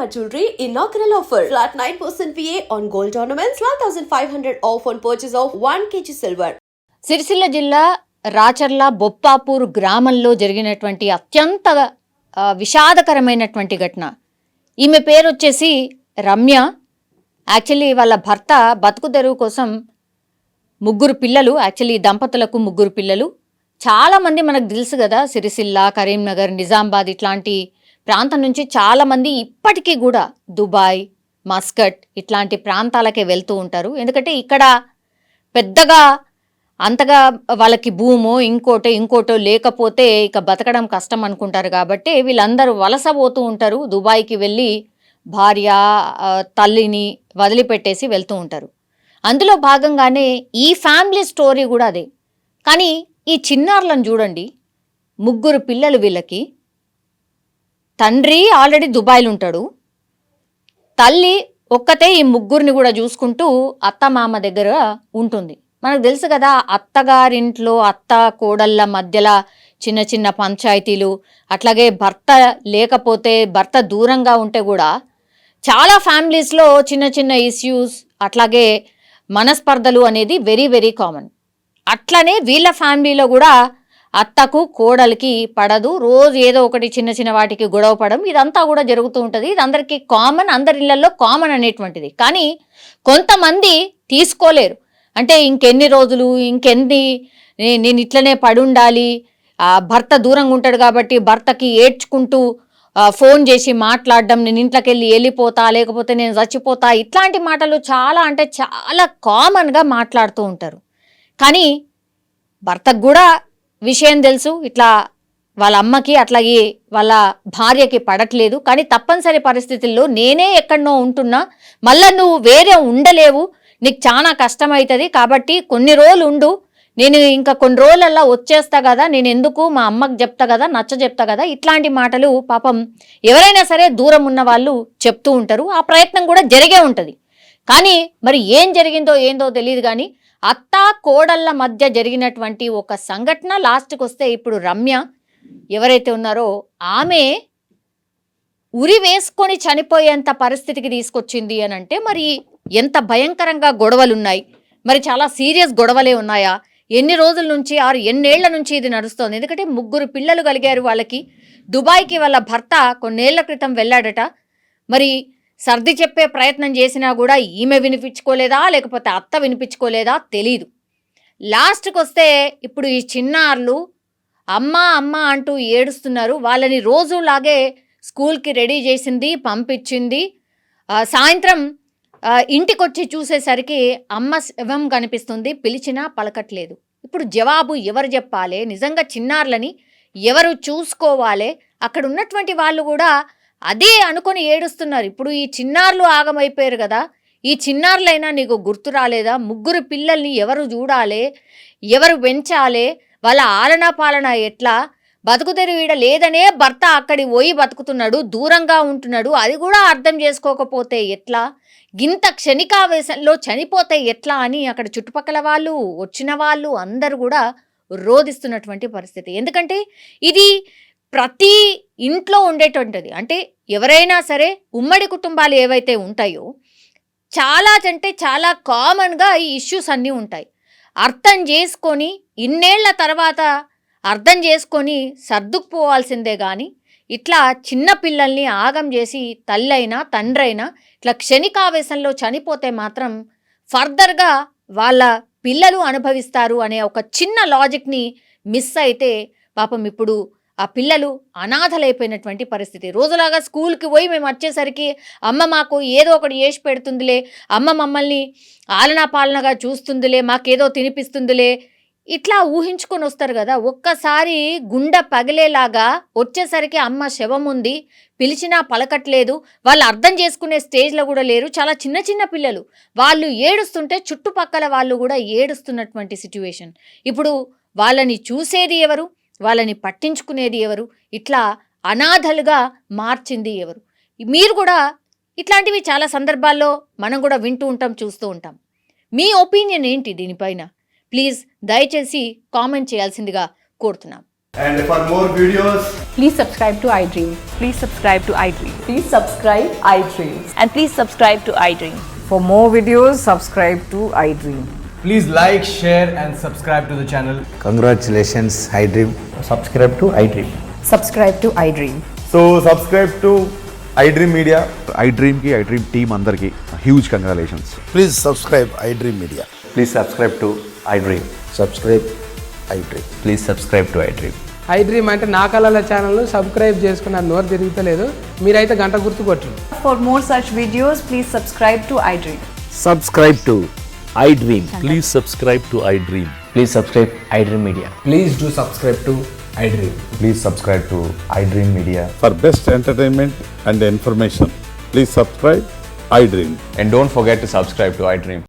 Shalimar Jewelry inaugural offer. Flat 9% VA on gold ornaments, 12,500 off on purchase of 1 kg silver. Sircilla జిల్లా రాచర్ల బొప్పాపూర్ గ్రామంలో జరిగినటువంటి అత్యంత విషాదకరమైనటువంటి ఘటన. ఈమె పేరు వచ్చేసి రమ్య. యాక్చువల్లీ వాళ్ళ భర్త బతుకు తెరువు కోసం ముగ్గురు పిల్లలు, యాక్చువల్లీ దంపతులకు ముగ్గురు పిల్లలు. చాలామంది మనకు తెలుసు కదా, సిరిసిల్ల, కరీంనగర్, నిజామాబాద్ ఇట్లాంటి ప్రాంతం నుంచి చాలామంది ఇప్పటికీ కూడా దుబాయ్, మస్కట్ ఇట్లాంటి ప్రాంతాలకే వెళ్తూ ఉంటారు. ఎందుకంటే ఇక్కడ పెద్దగా అంతగా వాళ్ళకి భూమో ఇంకోటో లేకపోతే ఇక బతకడం కష్టం అనుకుంటారు. కాబట్టి వీళ్ళందరూ వలస పోతూ ఉంటారు. దుబాయ్కి వెళ్ళి భార్య తల్లిని వదిలిపెట్టేసి వెళ్తూ ఉంటారు. అందులో భాగంగానే ఈ ఫ్యామిలీ స్టోరీ కూడా అదే. కానీ ఈ చిన్నారులను చూడండి, ముగ్గురు పిల్లలు వీళ్ళకి. తండ్రి ఆల్రెడీ దుబాయ్లో ఉంటాడు, తల్లి ఒక్కతే ఈ ముగ్గురిని కూడా చూసుకుంటూ అత్త మామ దగ్గర ఉంటుంది. మనకు తెలుసు కదా, అత్తగారింట్లో అత్త కోడళ్ళ మధ్యలో చిన్న చిన్న పంచాయతీలు, అట్లాగే భర్త లేకపోతే భర్త దూరంగా ఉంటే కూడా చాలా ఫ్యామిలీస్లో చిన్న చిన్న ఇష్యూస్, అట్లాగే మనస్పర్ధలు అనేది వెరీ వెరీ కామన్. అట్లనే వీళ్ళ ఫ్యామిలీలో కూడా అత్తకు కోడలికి పడదు, రోజు ఏదో ఒకటి చిన్న చిన్న వాటికి గొడవ పడడం, ఇదంతా కూడా జరుగుతూ ఉంటుంది. ఇది అందరికీ కామన్, అందరి ఇళ్లలో కామన్ అనేటువంటిది. కానీ కొంతమంది తీసుకోలేరు. అంటే ఇంకెన్ని రోజులు, నేను ఇట్లనే పడి ఉండాలి, భర్త దూరంగా ఉంటాడు కాబట్టి భర్తకి ఏడ్చుకుంటూ ఫోన్ చేసి మాట్లాడడం, నేను ఇంట్లోకి వెళ్ళిపోతా, లేకపోతే నేను చచ్చిపోతా, ఇట్లాంటి మాటలు చాలా అంటే చాలా కామన్గా మాట్లాడుతూ ఉంటారు. కానీ భర్తకు కూడా విషయం తెలుసు, ఇట్లా వాళ్ళ అమ్మకి అట్లాగే వాళ్ళ భార్యకి పడట్లేదు. కానీ తప్పనిసరి పరిస్థితుల్లో నేనే ఎక్కడనో ఉంటున్నా, మళ్ళీ నువ్వు వేరే ఉండలేవు, నీకు చాలా కష్టమవుతుంది, కాబట్టి కొన్ని రోజులు ఉండు, నేను ఇంకా కొన్ని రోజులల్లా వచ్చేస్తా కదా, నేను ఎందుకు మా అమ్మకి చెప్తా కదా, చెప్తా కదా, ఇట్లాంటి మాటలు పాపం ఎవరైనా సరే దూరం ఉన్న వాళ్ళు చెప్తూ ఉంటారు. ఆ ప్రయత్నం కూడా జరిగే ఉంటుంది. కానీ మరి ఏం జరిగిందో ఏందో తెలియదు. కానీ అత్త కోడళ్ళ మధ్య జరిగినటువంటి ఒక సంఘటన లాస్ట్కి వస్తే, ఇప్పుడు రమ్య ఎవరైతే ఉన్నారో ఆమె ఉరి వేసుకొని చనిపోయేంత పరిస్థితికి తీసుకొచ్చింది అని అంటే మరి ఎంత భయంకరంగా గొడవలు ఉన్నాయి, మరి చాలా సీరియస్ గొడవలే ఉన్నాయా, ఎన్ని రోజుల నుంచి ఎన్నేళ్ల నుంచి ఇది నడుస్తోంది. ఎందుకంటే ముగ్గురు పిల్లలు కలిగారు వాళ్ళకి. దుబాయ్కి వాళ్ళ భర్త కొన్నేళ్ల క్రితం వెళ్ళాడట. మరి సర్ది చెప్పే ప్రయత్నం చేసినా కూడా ఈమె వినిపించుకోలేదా, లేకపోతే అత్త వినిపించుకోలేదా తెలీదు. లాస్ట్కి వస్తే ఇప్పుడు ఈ చిన్నారులు అమ్మ అమ్మ అంటూ ఏడుస్తున్నారు. వాళ్ళని రోజులాగే స్కూల్కి రెడీ చేసింది, పంపించింది. సాయంత్రం ఇంటికి వచ్చి చూసేసరికి అమ్మ శవం కనిపిస్తుంది, పిలిచినా పలకట్లేదు. ఇప్పుడు జవాబు ఎవరు చెప్పాలి? నిజంగా చిన్నారులని ఎవరు చూసుకోవాలి? అక్కడ ఉన్నటువంటి వాళ్ళు కూడా అదే అనుకొని ఏడుస్తున్నారు. ఇప్పుడు ఈ చిన్నారులు ఆగమైపోయారు కదా, ఈ చిన్నారులైనా నీకు గుర్తు రాలేదా? ముగ్గురు పిల్లల్ని ఎవరు చూడాలి, ఎవరు పెంచాలి, వాళ్ళ ఆలనా పాలన ఎట్లా? బతుకుతెరువు ఈడ లేదనే భర్త అక్కడి పోయి బతుకుతున్నాడు, దూరంగా ఉంటున్నాడు, అది కూడా అర్థం చేసుకోకపోతే ఎట్లా? గింత క్షణికావేశంలో చనిపోతే ఎట్లా అని అక్కడ చుట్టుపక్కల వాళ్ళు, వచ్చిన వాళ్ళు అందరూ కూడా రోధిస్తున్నటువంటి పరిస్థితి. ఎందుకంటే ఇది ప్రతి ఇంట్లో ఉండేటువంటిది. అంటే ఎవరైనా సరే ఉమ్మడి కుటుంబాలు ఏవైతే ఉంటాయో చాలా అంటే చాలా కామన్గా ఈ ఇష్యూస్ అన్నీ ఉంటాయి. అర్థం చేసుకొని ఇన్నేళ్ల తర్వాత అర్థం చేసుకొని సర్దుకుపోవాల్సిందే. కానీ ఇట్లా చిన్న పిల్లల్ని ఆగం చేసి తల్లైనా తండ్రైనా ఇట్లా క్షణికావేశంలో చనిపోతే మాత్రం ఫర్దర్గా వాళ్ళ పిల్లలు అనుభవిస్తారు అనే ఒక చిన్న లాజిక్ని మిస్ అయితే పాపం ఇప్పుడు ఆ పిల్లలు అనాథలైపోయినటువంటి పరిస్థితి. రోజులాగా స్కూల్కి పోయి మేము వచ్చేసరికి అమ్మ మాకు ఏదో ఒకటి చేసి పెడుతుందిలే, అమ్మ మమ్మల్ని ఆలనా పాలనగా చూస్తుందిలే, మాకేదో తినిపిస్తుందిలే, ఇట్లా ఊహించుకొని వస్తారు కదా. ఒక్కసారి గుండె పగిలేలాగా వచ్చేసరికి అమ్మ శవం ఉంది, పిలిచినా పలకట్లేదు, వాళ్ళు అర్థం చేసుకునే స్టేజ్లో కూడా లేరు. చాలా చిన్న చిన్న పిల్లలు, వాళ్ళు ఏడుస్తుంటే చుట్టుపక్కల వాళ్ళు కూడా ఏడుస్తున్నటువంటి సిచ్యువేషన్. ఇప్పుడు వాళ్ళని చూసేది ఎవరు, వాళ్ళని పట్టించుకునేది ఎవరు, ఇట్లా అనాథలుగా మార్చింది ఎవరు? మీరు కూడా ఇట్లాంటివి చాలా సందర్భాల్లో మనం కూడా వింటూ ఉంటాం, చూస్తూ ఉంటాం. మీ ఒపీనియన్ ఏంటి దీనిపైన? ప్లీజ్ దయచేసి కామెంట్ చేయాల్సిందిగా కోరుతున్నాం. And for more videos, Please subscribe to iDream. Please subscribe to iDream. Please subscribe iDreams. And please subscribe to iDream. For more videos, subscribe to iDream. Please like, share and subscribe to the channel. Congratulations, iDream. Subscribe to iDream. Subscribe to iDream. so subscribe to iDream Media. iDream ki iDream team andarki huge congratulations. Please subscribe iDream Media. Please subscribe to iDream. Subscribe iDream. Please subscribe to iDream. iDream అంటే నా కళల ఛానల్ను subscribe చేసుకున్న నోరు తిరుగుతలేదు, మీరైతే గంట గుర్తు కొట్టండి. For more such videos, please subscribe to iDream. Subscribe to iDream. Please subscribe to iDream. Please subscribe iDream Media. Please do subscribe to iDream. Please subscribe to iDream Media. For best entertainment and information, please subscribe iDream. And don't forget to subscribe to iDream.